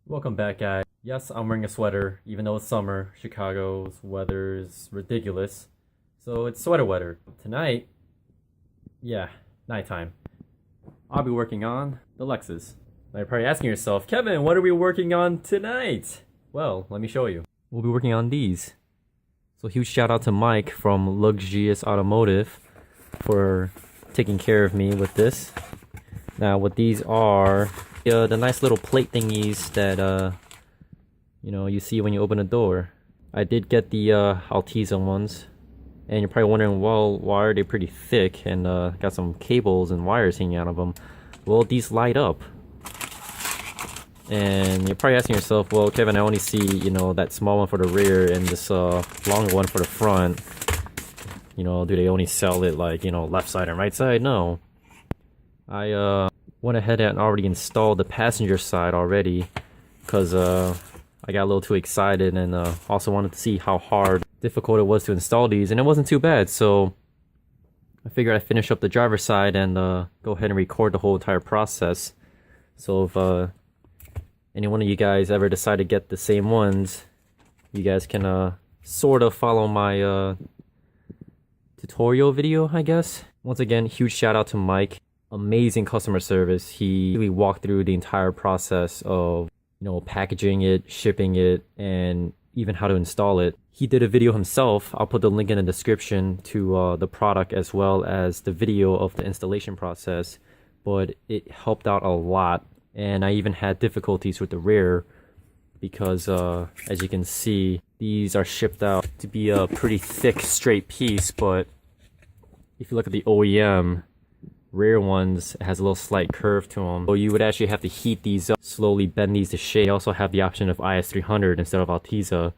Welcome back, guys. Yes, I'm wearing a sweater, even though it's summer. Chicago's weather is ridiculous. So it's sweater weather. Tonight, yeah, nighttime. I'll be working on the Lexus. Now you're probably asking yourself, Kevin, what are we working on tonight? Well, let me show you. We'll be working on these. So huge shout out to Mike from Luxious Automotive for taking care of me with this. Now what these are, the nice little plate thingies that you see when you open a door. I did get the Altezza ones, and you're probably wondering, well, why are they pretty thick and got some cables and wires hanging out of them? Well, these light up. And you're probably asking yourself, well, Kevin, I only see, that small one for the rear and this longer one for the front. Do they only sell it like, left side and right side? No. I went ahead and already installed the passenger side already because I got a little too excited and also wanted to see how difficult it was to install these, and it wasn't too bad. So I figured I'd finish up the driver's side and go ahead and record the whole entire process. So if any one of you guys ever decide to get the same ones, you guys can sort of follow my tutorial video, I guess. Once again, huge shout out to Mike. Amazing customer service. He really walked through the entire process of packaging it, shipping it, and even how to install it. He did a video himself. I'll put the link in the description to the product as well as the video of the installation process, but it helped out a lot. And I even had difficulties with the rear because as you can see, these are shipped out to be a pretty thick straight piece, but if you look at the OEM rear ones, it has a little slight curve to them. So you would actually have to heat these up, slowly bend these to shape. You also have the option of IS300 instead of Altezza,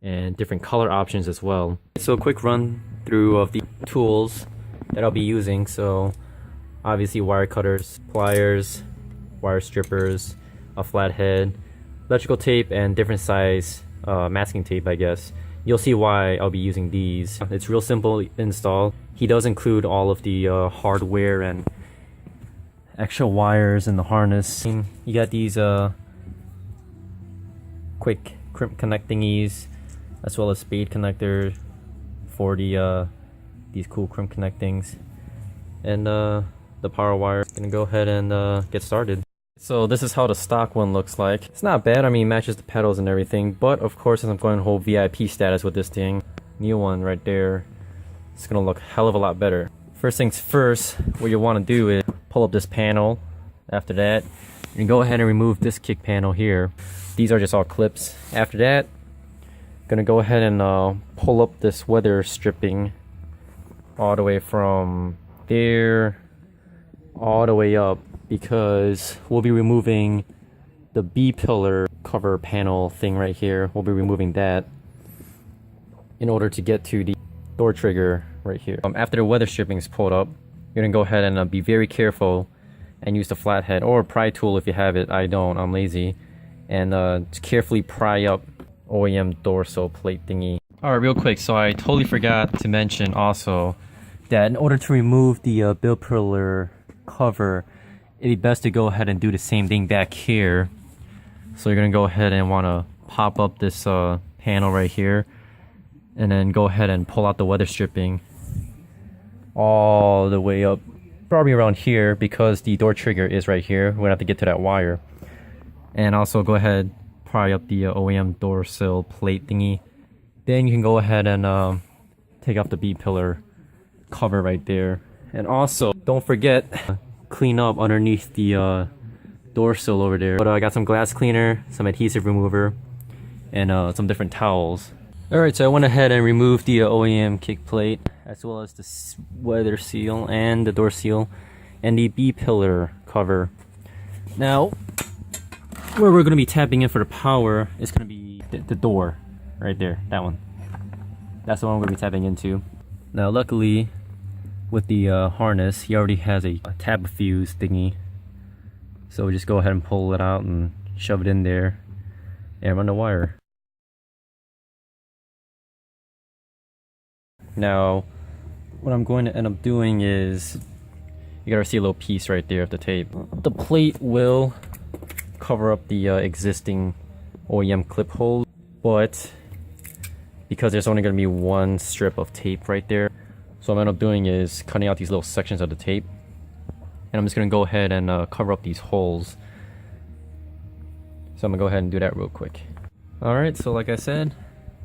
and different color options as well. So a quick run through of the tools that I'll be using. So obviously wire cutters, pliers, wire strippers, a flathead, electrical tape, and different size masking tape, I guess. You'll see why I'll be using these. It's real simple install. He does include all of the hardware and extra wires in the harness. You got these quick crimp connect thingies, as well as spade connector for these cool crimp connectings, and the power wire. Gonna go ahead and get started. So this is how the stock one looks like. It's not bad. I mean, it matches the pedals and everything, but of course, as I'm going whole VIP status with this thing, new one right there, it's gonna look a hell of a lot better. First things first, what you want to do is pull up this panel. After that, you can go ahead and remove this kick panel here. These are just all clips. After that, gonna go ahead and pull up this weather stripping all the way from there all the way up, because we'll be removing the B-pillar cover panel thing right here. We'll be removing that in order to get to the door trigger right here. After the weather stripping is pulled up, you're gonna go ahead and be very careful and use the flathead or a pry tool if you have it. I don't, I'm lazy. And just carefully pry up OEM door sill plate thingy. Alright, real quick, so I totally forgot to mention also that in order to remove the B-pillar cover, it'd be best to go ahead and do the same thing back here. So you're gonna go ahead and want to pop up this panel right here, and then go ahead and pull out the weather stripping all the way up, probably around here, because the door trigger is right here. We're gonna have to get to that wire. And also go ahead, pry up the OEM door sill plate thingy. Then you can go ahead and take off the B-pillar cover right there. And also, don't forget, clean up underneath the door sill over there. But I got some glass cleaner, some adhesive remover, and some different towels. Alright, so I went ahead and removed the OEM kick plate, as well as the weather seal and the door seal and the B-pillar cover. Now, where we're going to be tapping in for the power is going to be the door right there, that one. That's the one we're going to be tapping into. Now luckily, with the harness, he already has a tab fuse thingy, so we just go ahead and pull it out and shove it in there and run the wire. Now what I'm going to end up doing is, you gotta see a little piece right there of the tape. The plate will cover up the existing OEM clip hole, but because there's only going to be one strip of tape right there, so what I'm going to end up doing is cutting out these little sections of the tape, and I'm just going to go ahead and cover up these holes. So I'm going to go ahead and do that real quick. Alright, so like I said,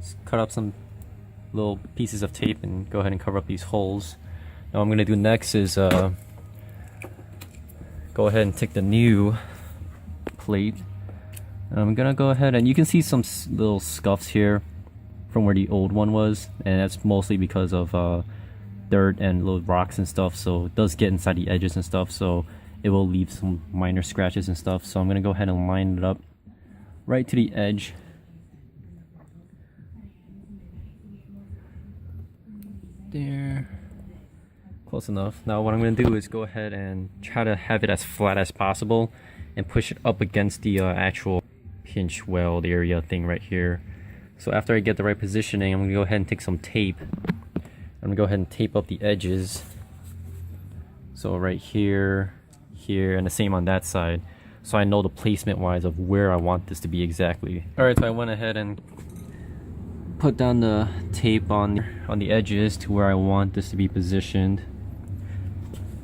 just cut up some little pieces of tape and go ahead and cover up these holes. Now what I'm going to do next is go ahead and take the new plate. And I'm going to go ahead and you can see some little scuffs here from where the old one was, and that's mostly because of dirt and little rocks and stuff, so it does get inside the edges and stuff, so it will leave some minor scratches and stuff. So I'm going to go ahead and line it up right to the edge. There. Close enough. Now what I'm going to do is go ahead and try to have it as flat as possible and push it up against the actual pinch weld area thing right here. So after I get the right positioning, I'm going to go ahead and take some tape. I'm going to go ahead and tape up the edges. So right here, here, and the same on that side. So I know the placement wise of where I want this to be exactly. Alright, so I went ahead and put down the tape on the edges to where I want this to be positioned.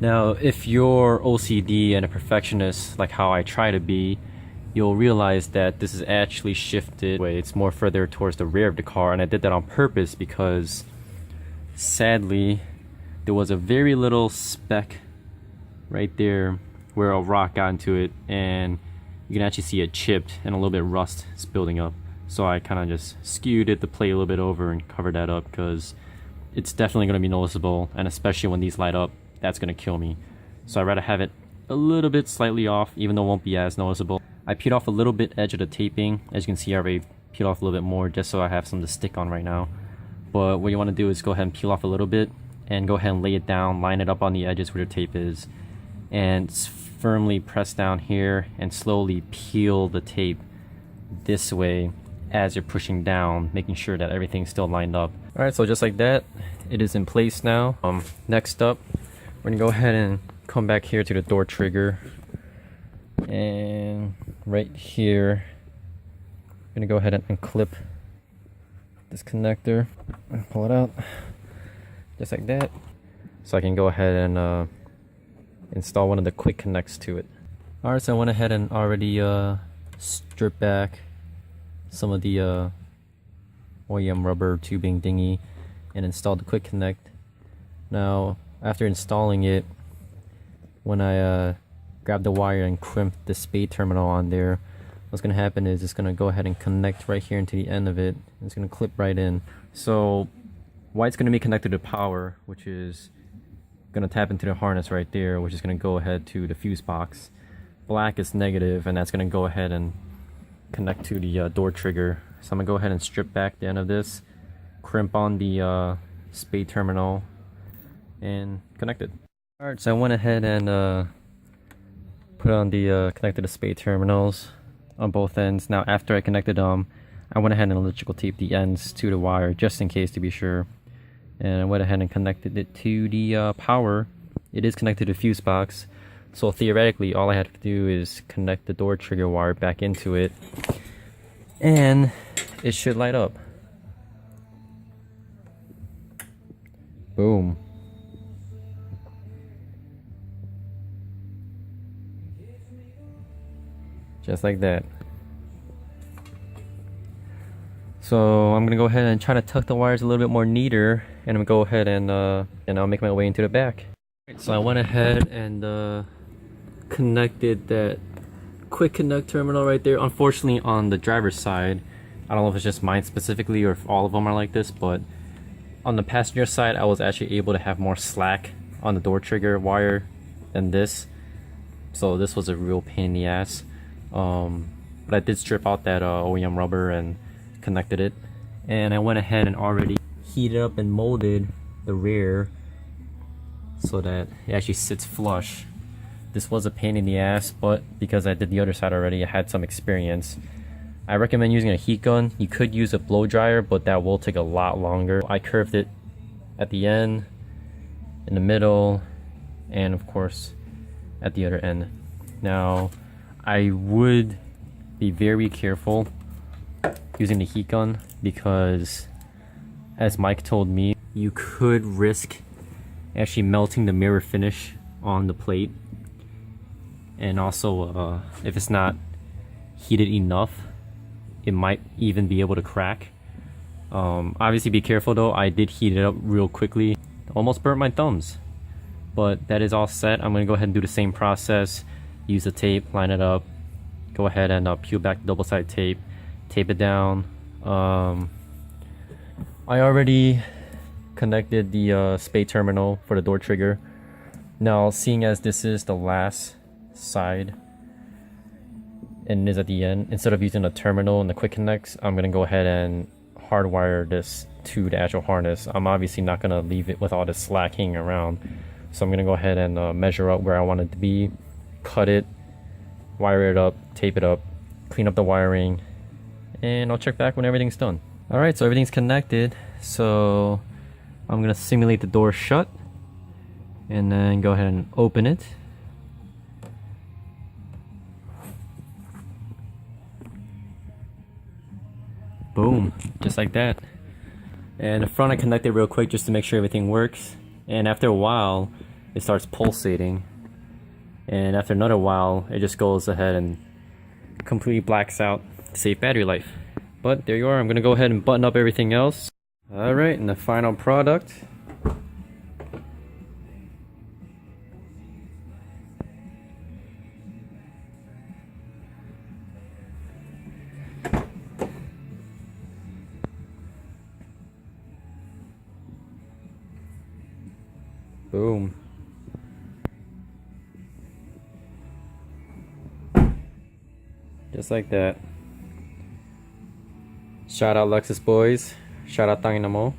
Now, if you're OCD and a perfectionist like how I try to be, you'll realize that this is actually shifted way. It's more further towards the rear of the car, and I did that on purpose because sadly there was a very little speck right there where a rock got into it, and you can actually see it chipped and a little bit of rust is building up. So I kind of just skewed it, the plate a little bit over, and covered that up because it's definitely going to be noticeable, and especially when these light up, that's going to kill me. So I'd rather have it a little bit slightly off, even though it won't be as noticeable. I peeled off a little bit edge of the taping. As you can see, I already peeled off a little bit more just so I have some to stick on right now. But what you want to do is go ahead and peel off a little bit and go ahead and lay it down, line it up on the edges where the tape is, and firmly press down here and slowly peel the tape this way as you're pushing down, making sure that everything's still lined up. Alright, so just like that, it is in place now. Next up, we're gonna go ahead and come back here to the door trigger, and right here I'm gonna go ahead and unclip this connector and pull it out just like that, so I can go ahead and install one of the quick connects to it. Alright, so I went ahead and already stripped back some of the OEM rubber tubing thingy and installed the quick connect. Now after installing it, when I grabbed the wire and crimped the spade terminal on there, what's going to happen is it's going to go ahead and connect right here into the end of it. It's going to clip right in. So white's going to be connected to power, which is going to tap into the harness right there, which is going to go ahead to the fuse box. Black is negative, and that's going to go ahead and connect to the door trigger. So I'm going to go ahead and strip back the end of this, crimp on the spade terminal, and connect it. Alright, so I went ahead and put on the connected the spade terminals on both ends. Now after I connected them, I went ahead and electrical taped the ends to the wire just in case to be sure. And I went ahead and connected it to the power. It is connected to the fuse box, so theoretically all I have to do is connect the door trigger wire back into it and it should light up. Boom. Just like that. So I'm gonna go ahead and try to tuck the wires a little bit more neater, and I'm gonna go ahead and I'll make my way into the back. So I went ahead and connected that quick connect terminal right there. Unfortunately, on the driver's side, I don't know if it's just mine specifically or if all of them are like this, but on the passenger side, I was actually able to have more slack on the door trigger wire than this. So this was a real pain in the ass. But I did strip out that OEM rubber and connected it, and I went ahead and already heated up and molded the rear so that it actually sits flush. This was a pain in the ass, but because I did the other side already, I had some experience. I recommend using a heat gun. You could use a blow dryer, but that will take a lot longer. I curved it at the end, in the middle, and of course at the other end. Now I would be very careful using the heat gun because, as Mike told me, you could risk actually melting the mirror finish on the plate, and also if it's not heated enough, it might even be able to crack. Obviously be careful though. I did heat it up real quickly, almost burnt my thumbs, but that is all set. I'm gonna go ahead and do the same process. Use the tape, line it up, go ahead and peel back the double-sided tape, tape it down. I already connected the spade terminal for the door trigger. Now, seeing as this is the last side and it is at the end, instead of using the terminal and the quick connects, I'm gonna go ahead and hardwire this to the actual harness. I'm obviously not gonna leave it with all this slack hanging around, so I'm gonna go ahead and measure up where I want it to be, cut it, wire it up, tape it up, clean up the wiring, and I'll check back when everything's done. Alright, so everything's connected, so I'm gonna simulate the door shut and then go ahead and open it. Boom, just like that. And the front I connected real quick just to make sure everything works, and after a while it starts pulsating, and after another while it just goes ahead and completely blacks out to save battery life. But there you are. I'm gonna go ahead and button up everything else. Alright, and the final product. Boom. Just like that. Shout out Lexus boys. Shout out Tangina mo.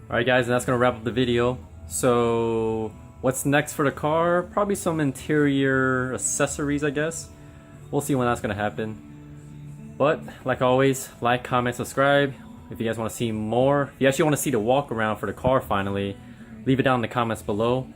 Alright guys, and that's gonna wrap up the video. So what's next for the car? Probably some interior accessories, I guess. We'll see when that's gonna happen. But like always, like, comment, subscribe. If you guys want to see more, if you actually want to see the walk around for the car finally, leave it down in the comments below.